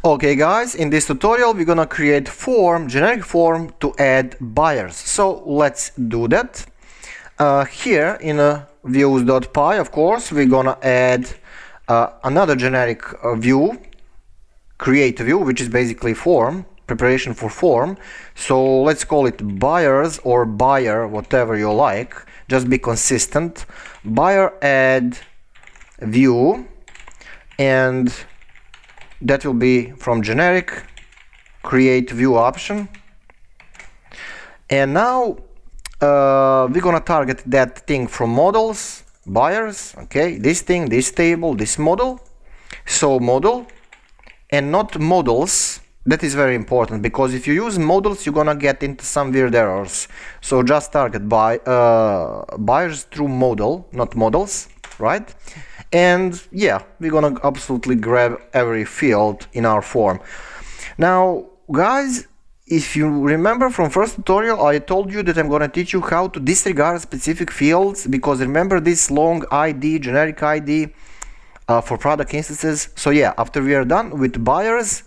Okay guys, in this tutorial we're gonna create generic form to add buyers. So let's do that. Here in views.py, of course, we're gonna add another generic view, create view, which is basically form, preparation for form. So let's call it buyers or buyer, whatever you like. Just be consistent. Buyer add view, and that will be from generic create view option. And now we're gonna target that thing from models, buyers, okay, this thing, this table, this model. So model and not models. That is very important, because if you use models you're gonna get into some weird errors. So just target buyers through model, not models, right? And yeah, we're gonna absolutely grab every field in our form. Now guys, if you remember from first tutorial, I told you that I'm gonna teach you how to disregard specific fields, because remember this long ID, generic ID for product instances. So yeah, after we are done with buyers,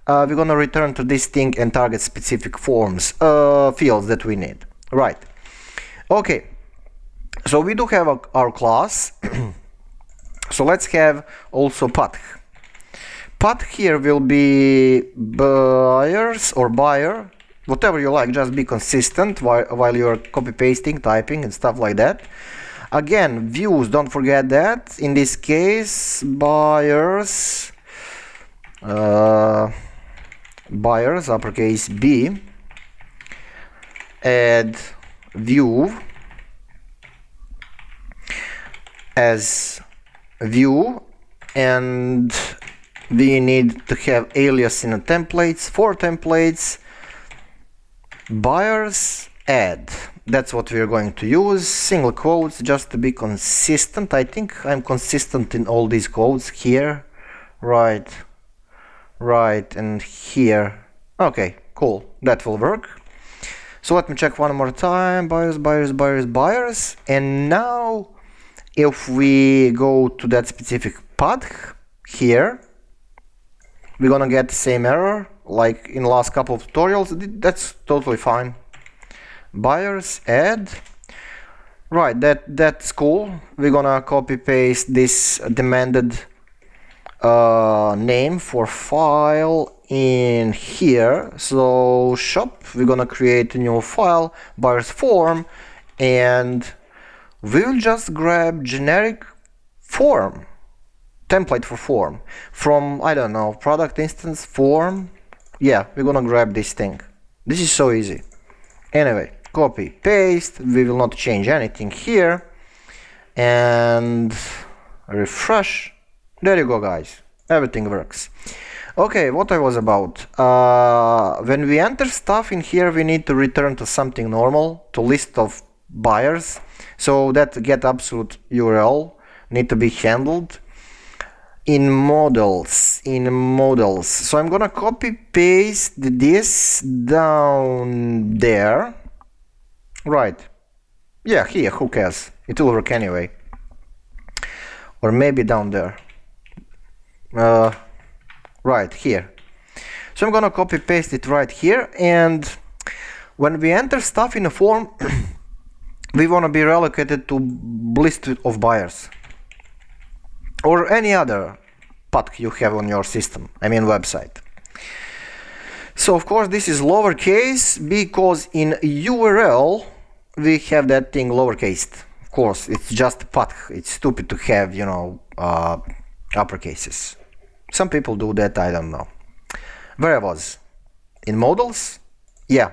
we're gonna return to this thing and target specific forms, fields that we need, right? Okay, so we do have our class. So let's have also path. Path here will be buyers or buyer, whatever you like, just be consistent while you're copy pasting, typing and stuff like that. Again, views, don't forget that. In this case, buyers, uppercase B, add view as view, and we need to have alias in the templates, for templates, buyers add. That's what we're going to use, single quotes, just to be consistent. I think I'm consistent in all these codes here, right, and here. Okay, cool, that will work. So let me check one more time, buyers, and now if we go to that specific path here, we're gonna get the same error like in the last couple of tutorials. That's totally fine. Buyers add, right, that's cool. We're gonna copy paste this demanded name for file in here. So shop, we're gonna create a new file, buyers form, and we'll just grab generic form, template for form from, I don't know, product instance form. Yeah, we're gonna grab this thing. This is so easy. Anyway, copy paste, we will not change anything here, and refresh. There you go guys, everything works. Okay, what I was about, when we enter stuff in here, we need to return to something normal, to list of buyers. So that get absolute URL need to be handled in models. So I'm gonna copy paste this down there, right? Yeah, here, who cares, it will work anyway. Or maybe down there, right here. So I'm gonna copy paste it right here, and when we enter stuff in a form we want to be relocated to list of buyers or any other path you have on your system, I mean website. So of course this is lowercase, because in URL we have that thing lowercase. Of course it's just a path, it's stupid to have, you know, uppercases. Some people do that, I don't know. Where I was? In models? Yeah.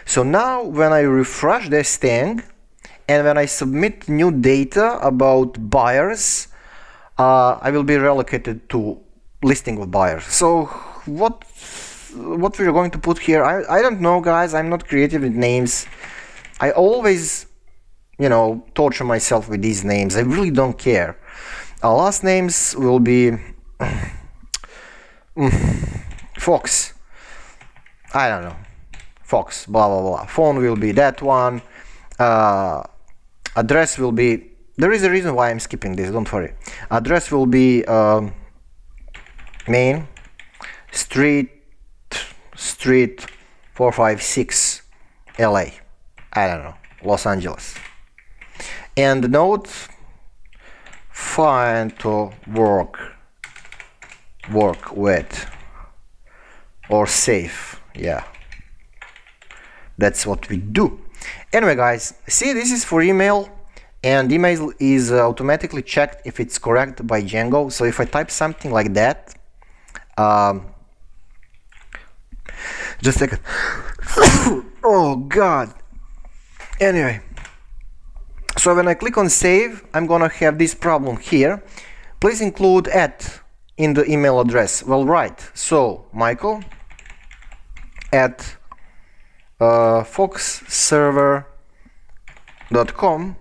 So now when I refresh this thing, and when I submit new data about buyers, I will be relocated to listing of buyers. So what we're going to put here, I don't know guys, I'm not creative with names. I always, you know, torture myself with these names. I really don't care. Our last names will be Fox, I don't know, Fox, blah blah blah. Phone will be that one. Address will be, there is a reason why I'm skipping this, don't worry. Address will be main, street 456 LA, I don't know, Los Angeles, and node find to work with or save. Yeah, that's what we do. Anyway guys, see, this is for email, and email is automatically checked if it's correct by Django. So if I type something like that, just a second. Oh god. Anyway, so when I click on save, I'm gonna have this problem here. Please include at in the email address. Well, right. So Michael at foxserver.com,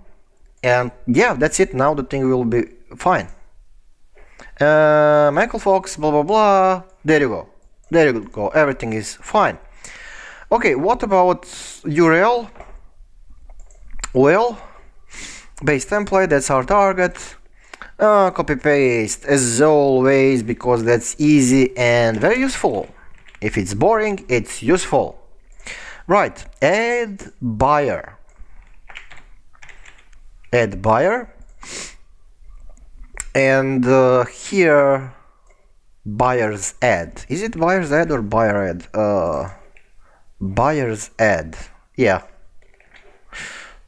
and yeah, that's it. Now the thing will be fine. Michael Fox, blah blah blah. There you go. There you go. Everything is fine. Okay, what about URL? Well, base template, that's our target. Copy paste as always, because that's easy and very useful. If it's boring, it's useful. Right, add buyer. Add buyer. And here, buyer's ad. Is it buyer's ad or buyer ad? Buyer's ad. Yeah.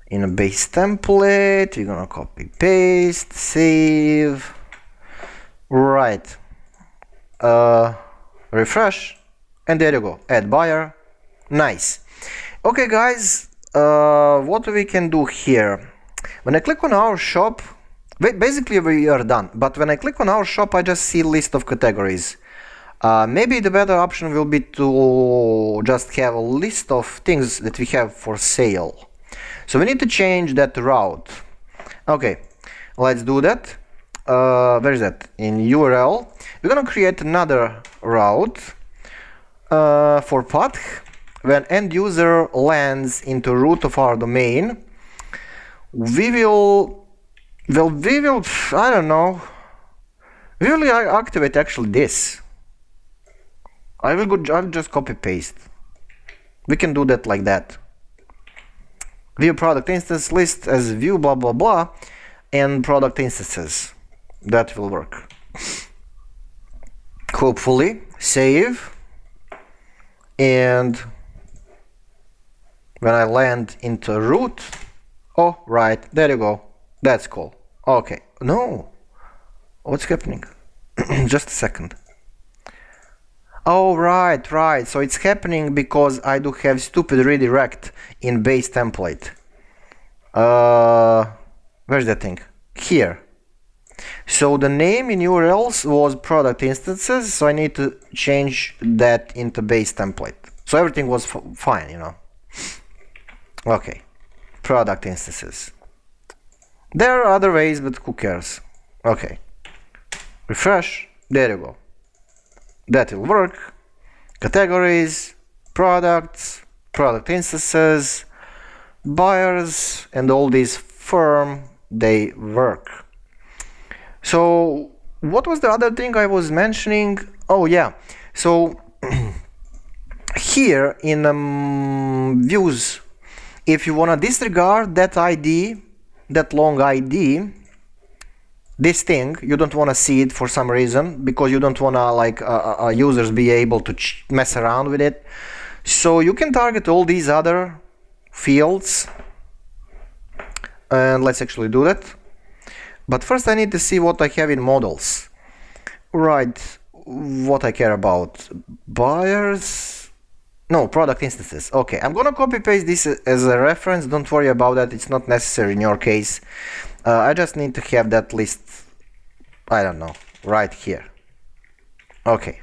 In a base template, we're gonna copy paste, save. Right. Refresh, and there you go. Add buyer. Nice. Okay, guys. What we can do here? When I click on our shop, basically we are done. But when I click on our shop, I just see list of categories. Maybe the better option will be to just have a list of things that we have for sale. So we need to change that route. Okay, let's do that. Where is that? In URL, we're gonna create another route for path. When end user lands into root of our domain, we will, I don't know, we will activate actually this. I'll just copy paste. We can do that like that. View product instance list as view blah blah blah, and product instances. That will work. Hopefully, save. And when I land into root, oh right, there you go. That's cool. Okay, no, what's happening? Just a second. Oh right, so it's happening because I do have stupid redirect in base template. Where's that thing? Here. So the name in URLs was product instances, so I need to change that into base template. So everything was fine, you know. Okay, product instances. There are other ways, but who cares? Okay, refresh, there you go. That will work. Categories, products, product instances, buyers, and all these firm, they work. So what was the other thing I was mentioning? Oh yeah, so here in views, if you want to disregard that ID, that long ID, this thing, you don't want to see it for some reason, because you don't want to like users be able to mess around with it. So you can target all these other fields, and let's actually do that. But first I need to see what I have in models. Right, what I care about. Buyers, no, product instances. Okay, I'm gonna copy paste this as a reference. Don't worry about that, it's not necessary in your case. I just need to have that list, I don't know, right here. Okay,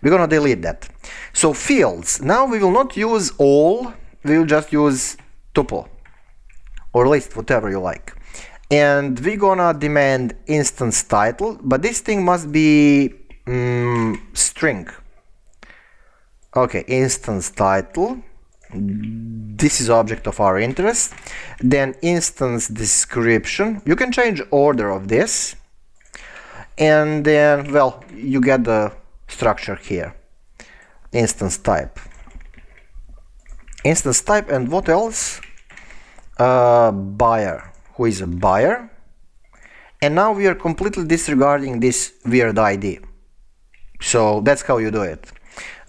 we're gonna delete that. So fields, now we will not use all, we will just use tuple or list, whatever you like. And we're gonna demand instance title, but this thing must be string. Okay, instance title. This is object of our interest. Then instance description. You can change order of this. And then, well, you get the structure here. Instance type. Instance type, and what else? Buyer. Who is a buyer? And now we are completely disregarding this weird ID. So that's how you do it.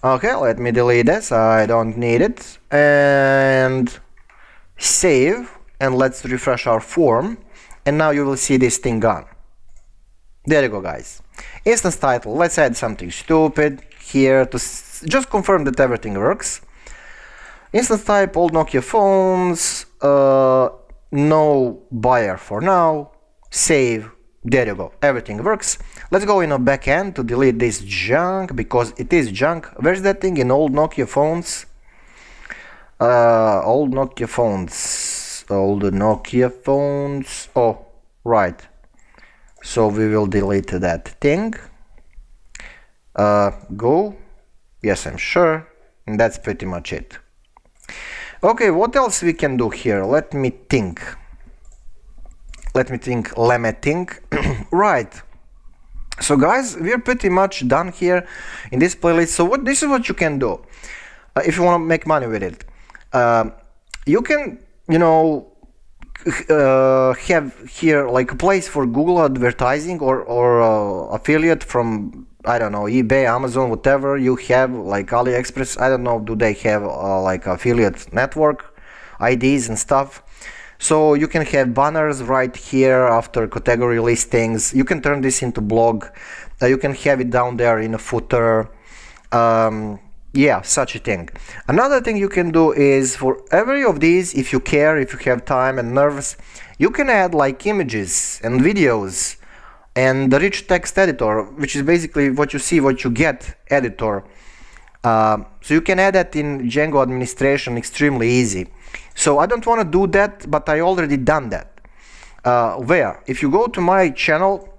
Okay, let me delete this. I don't need it. And save. And let's refresh our form. And now you will see this thing gone. There you go, guys. Instance title. Let's add something stupid here to just confirm that everything works. Instance type, old Nokia phones. No buyer for now. Save. There you go. Everything works. Let's go in a backend to delete this junk, because it is junk. Where's that thing in old Nokia phones? Old Nokia phones. Old Nokia phones. Oh, right. So we will delete that thing. Go. Yes, I'm sure. And that's pretty much it. Okay, what else we can do here? Let me think. Right. So guys, we're pretty much done here in this playlist. So this is what you can do if you want to make money with it. You can, have here like a place for Google advertising or affiliate from, I don't know, eBay, Amazon, whatever you have, like AliExpress. I don't know, do they have like affiliate network IDs and stuff? So you can have banners right here after category listings. You can turn this into blog. You can have it down there in a footer. Yeah, such a thing. Another thing you can do is for every of these, if you care, if you have time and nerves, you can add like images and videos and the rich text editor, which is basically what you see, what you get editor. So you can add that in Django administration extremely easy. So I don't want to do that, but I already done that. Where? If you go to my channel,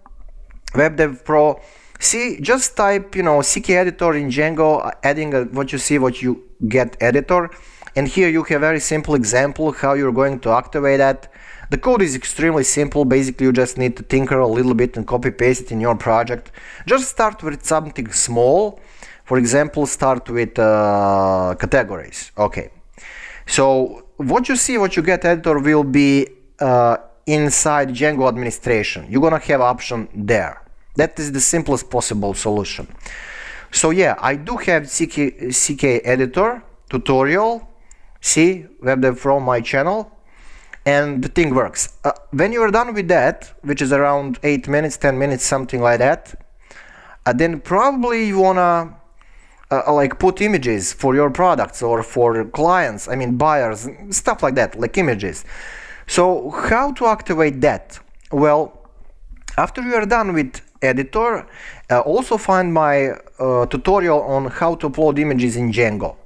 WebDev Pro, see, just type, CK editor in Django, adding what you see, what you get editor. And here you have a very simple example how you're going to activate that. The code is extremely simple. Basically, you just need to tinker a little bit and copy paste it in your project. Just start with something small. For example, start with categories. Okay. So what you see, what you get editor will be inside Django administration. You're gonna have option there. That is the simplest possible solution. So yeah, I do have CK editor tutorial. See, WebDev from my channel, and the thing works. When you're done with that, which is around 8 minutes, 10 minutes, something like that, then probably you wanna like put images for your products or for clients, I mean buyers, stuff like that, like images. So how to activate that? Well, after you are done with editor, also find my tutorial on how to upload images in Django.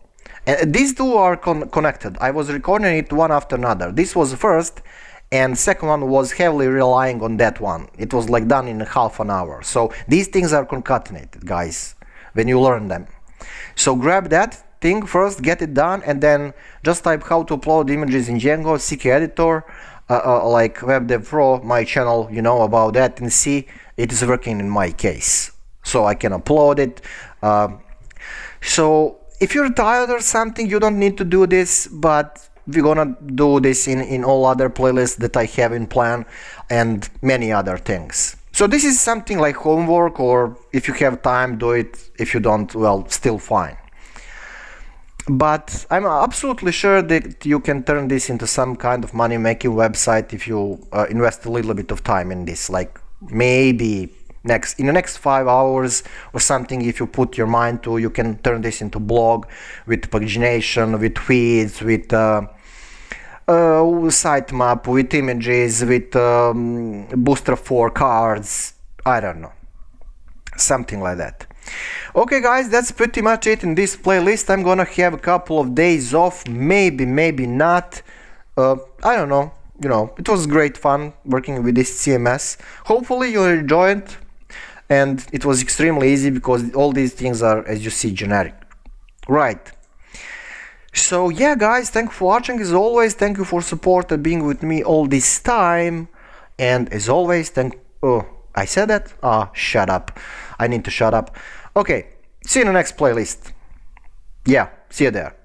And these two are connected. I was recording it one after another. This was first, and second one was heavily relying on that one. It was like done in half an hour. So these things are concatenated, guys, when you learn them. So grab that thing first, get it done, and then just type how to upload images in Django, CK editor, like WebDev Pro, my channel, you know about that, and see it is working in my case. So I can upload it. So if you're tired or something, you don't need to do this, but we're gonna do this in all other playlists that I have in plan and many other things. So this is something like homework, or if you have time, do it. If you don't, well, still fine. But I'm absolutely sure that you can turn this into some kind of money-making website if you invest a little bit of time in this, like maybe in the next 5 hours or something. If you put your mind to, you can turn this into blog with pagination, with feeds, with sitemap, with images, with booster for cards, I don't know, something like that. Okay guys, that's pretty much it in this playlist. I'm gonna have a couple of days off, maybe not, I don't know, it was great fun working with this CMS. Hopefully you enjoyed, and it was extremely easy because all these things are, as you see, generic. Right. So yeah guys, thank you for watching. As always, thank you for support and being with me all this time. And as always, I said that? Shut up. I need to shut up. Okay, See you in the next playlist. Yeah, see you there.